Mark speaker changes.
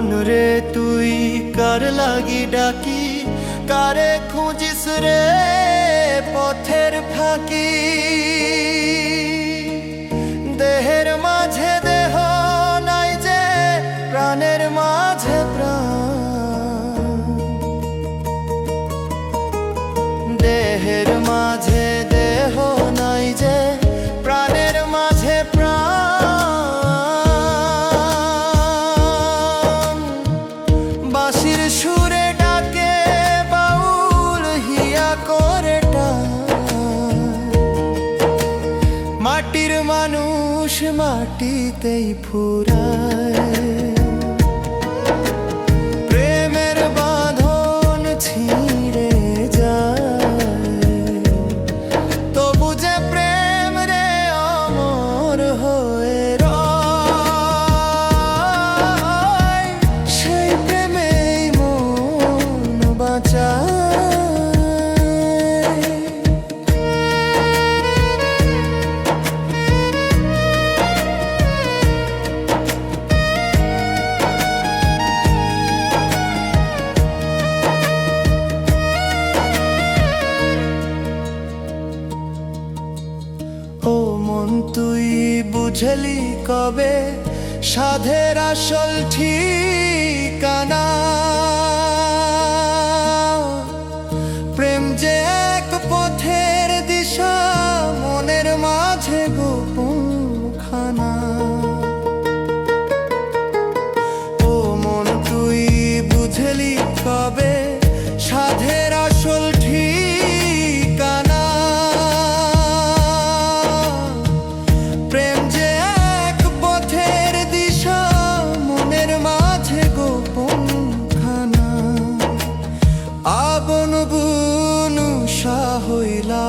Speaker 1: মন রে তুই কার লাগি ডাকি, কারে খুঁজিস রে পথের ফাঁকি। দেহের মাঝে দেহ নাই যে, প্রাণের মাঝে প্রাণ। দেহের মাঝে দেহ নাই যে, প্রাণের মাঝে প্রাণ। বাঁশির সুরে ডাকে বাউল হিয়া করে টান। মাটির মানুষ মাটিতেই ফুরায়, প্রেমের বাঁধন ছিঁড়ে যায়। তবু যে প্রেম রে অমর হয়ে রয়, সেই প্রেমেই মন বাঁচায়। ও মন তুই বুঝলি কবে সাধের আসল ঠিকানা? প্রেম যে এক পথের দিশা, মনের মাঝে গোপন খানা। ও মন তুই বুঝলি কবে সাধের আসল ঠিকানা? প্রেম যে এক পথের দিশা, মনের মাঝে গোপন খানা। আবন বুনুষা হইলা